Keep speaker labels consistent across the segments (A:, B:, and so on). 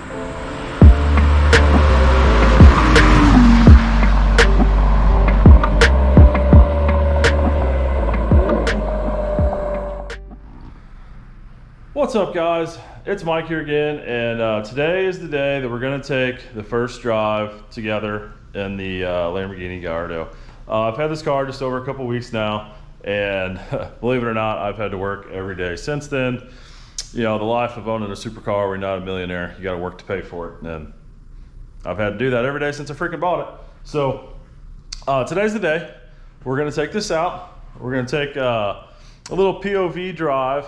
A: What's up, guys? It's Mike here again, and today is the day that we're going to take the first drive together in the Lamborghini Gallardo. I've had this car just over a couple weeks now, and believe it or not, I've had to work every day since then. You know, the life of owning a supercar where you're not a millionaire, you got to work to pay for it, and I've had to do that every day since I freaking bought it. So today's the day. We're going to take this out. We're going to take a little POV drive,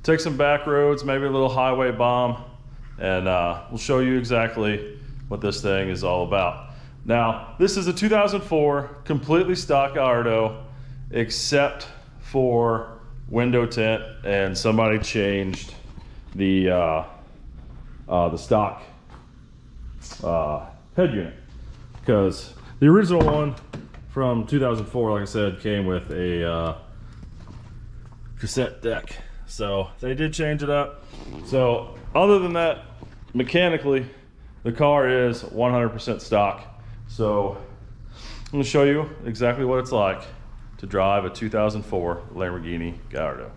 A: take some back roads, maybe a little highway bomb, and we'll show you exactly what this thing is all about. Now, this is a 2004 completely stock Gallardo, except for window tint, and somebody changed the stock head unit, because the original one from 2004, like I said, came with a cassette deck. So they did change it up. So other than that, mechanically, the car is 100% stock. So I'm going to show you exactly what it's like to drive a 2004 Lamborghini Gallardo.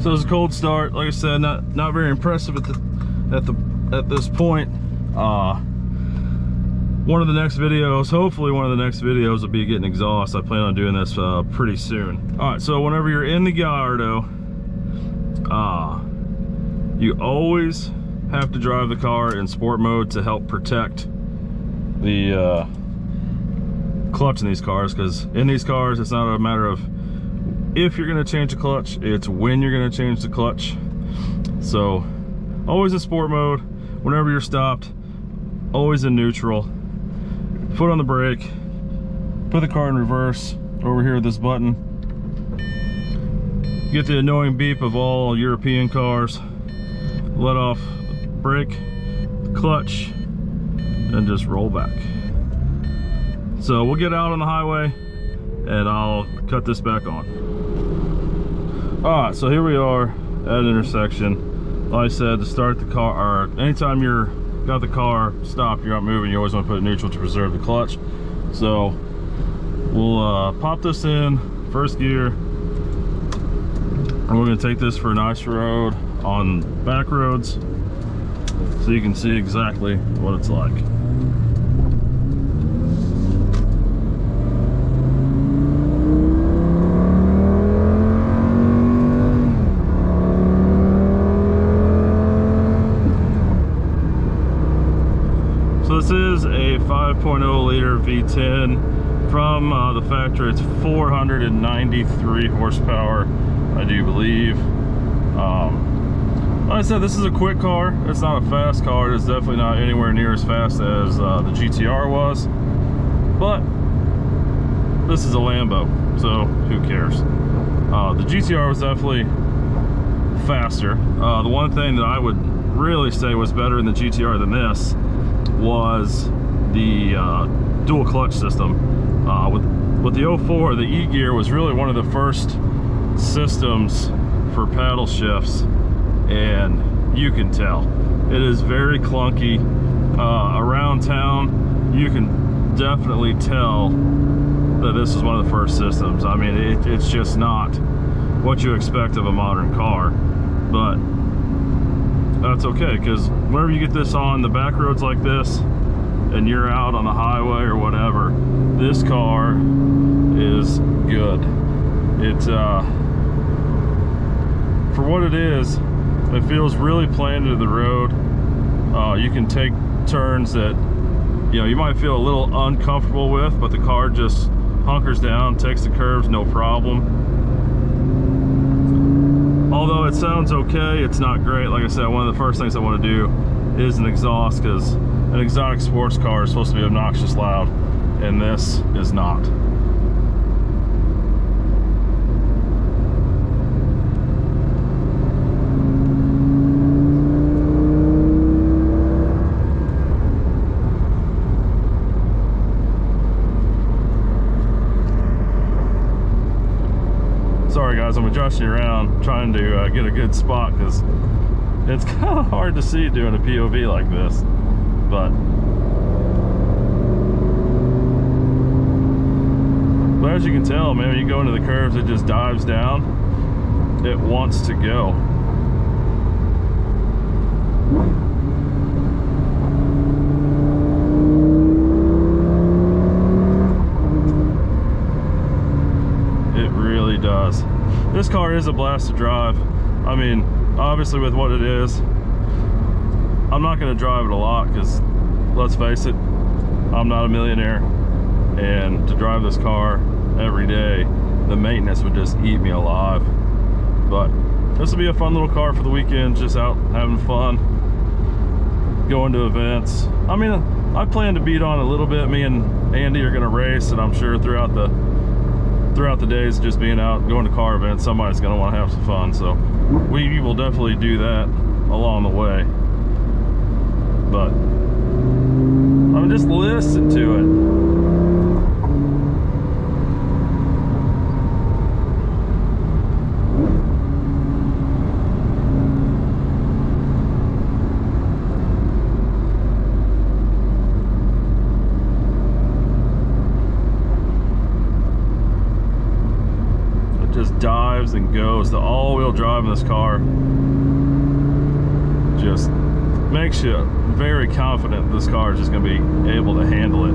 A: So it's a cold start. Like I said, not very impressive at this point. One of the next videos, hopefully one of the next videos, will be getting exhaust. I plan on doing this pretty soon. All right, so whenever you're in the Gallardo, you always have to drive the car in sport mode to help protect the clutch in these cars, because in these cars it's not a matter of if you're going to change the clutch, it's when you're going to change the clutch. So always in sport mode. Whenever you're stopped, always in neutral. Foot on the brake, put the car in reverse over here with this button. Get the annoying beep of all European cars. Let off the brake, clutch, and just roll back. So we'll get out on the highway and I'll cut this back on. All right, so here we are at an intersection. Like I said, to start the car, or anytime you're got the car stopped, you're not moving, you always want to put it neutral to preserve the clutch. So we'll pop this in first gear, and we're going to take this for a nice road on back roads so you can see exactly what it's like. This is a 5.0 liter V10 from the factory. It's 493 horsepower, I do believe. Like I said, this is a quick car. It's not a fast car. It's definitely not anywhere near as fast as the GTR was, but this is a Lambo, so who cares? The GTR was definitely faster. The one thing that I would really say was better in the GTR than this was the dual clutch system. With the 04, the E-gear was really one of the first systems for paddle shifts, and you can tell it is very clunky. Around town, you can definitely tell that this is one of the first systems. I mean, it's just not what you expect of a modern car, but that's okay, because whenever you get this on the back roads like this and you're out on the highway or whatever, this car is good. It's for what it is, it feels really planned into the road. You can take turns that, you know, you might feel a little uncomfortable with, but the car just hunkers down, takes the curves, no problem. Although it sounds okay, it's not great. Like I said, one of the first things I want to do is an exhaust, because an exotic sports car is supposed to be obnoxious loud. and this is not. Sorry guys, I'm adjusting around trying to get a good spot because it's kind of hard to see doing a POV like this, but as you can tell, man, when you go into the curves, it just dives down. It wants to go. It really does. This car is a blast to drive. I mean, obviously with what it is, I'm not going to drive it a lot because, let's face it, I'm not a millionaire, and to drive this car every day, the maintenance would just eat me alive. But this will be a fun little car for the weekend, just out having fun, going to events. I mean, I plan to beat on a little bit. Me and Andy are going to race, and I'm sure throughout the days just being out going to car events, somebody's going to want to have some fun, so we will definitely do that along the way. But I mean, just listen to it. Dives and goes. The all-wheel drive in this car just makes you very confident this car is just going to be able to handle it.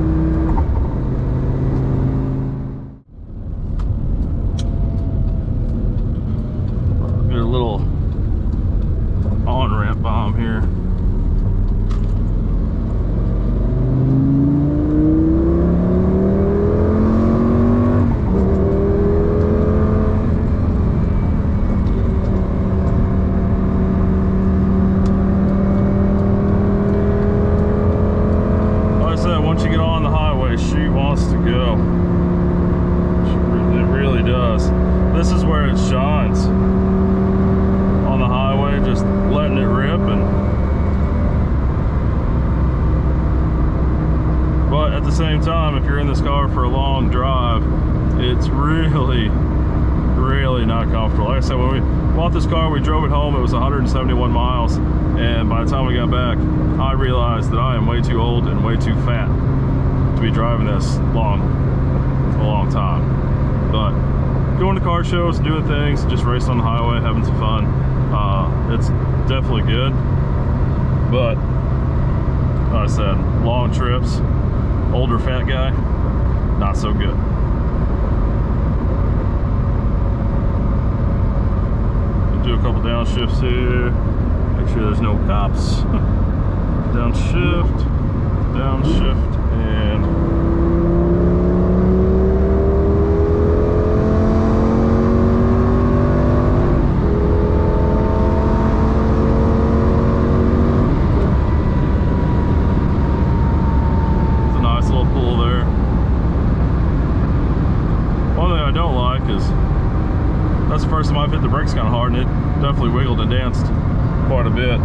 A: Get a little on-ramp bomb here. Once you get on the highway, she wants to go. It really does. This is where it shines. On the highway, just letting it rip. But at the same time, if you're in this car for a long drive, it's really not comfortable. Like I said, when we bought this car, we drove it home, it was 171 miles. And by the time we got back, I realized that I am way too old and way too fat to be driving this a long time. But going to car shows, doing things, just racing on the highway, having some fun, it's definitely good. But like I said, long trips, older fat guy, not so good. Do a couple downshifts here. Make sure there's no cops. Downshift, and it's a nice little pull there. One thing I don't like is that's the first time I've hit the brakes kind of hard, and it definitely wiggled and danced quite a bit.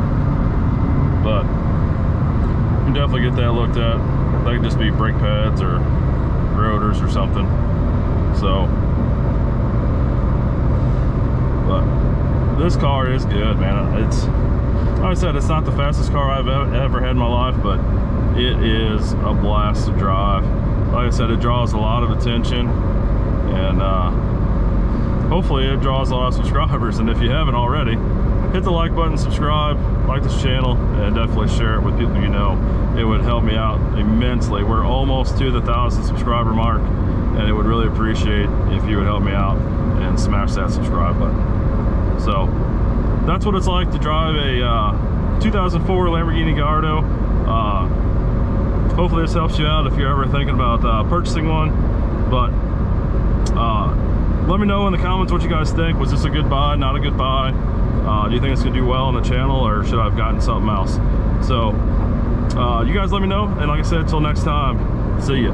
A: But you can definitely get that looked at. That could just be brake pads or rotors or something. So, but this car is good, man. It's, like I said, it's not the fastest car I've ever had in my life, but it is a blast to drive. Like I said, it draws a lot of attention, and hopefully it draws a lot of subscribers. And if you haven't already, hit the like button, subscribe, like this channel, and definitely share it with people you know. It would help me out immensely. We're almost to the 1,000 subscriber mark, and it would really appreciate if you would help me out and smash that subscribe button. So that's what it's like to drive a 2004 Lamborghini Gallardo. Hopefully this helps you out if you're ever thinking about purchasing one. But let me know in the comments what you guys think. Was this a good buy, not a good buy? Do you think it's gonna do well on the channel, or should I have gotten something else? So you guys let me know, and like I said, until next time, see ya.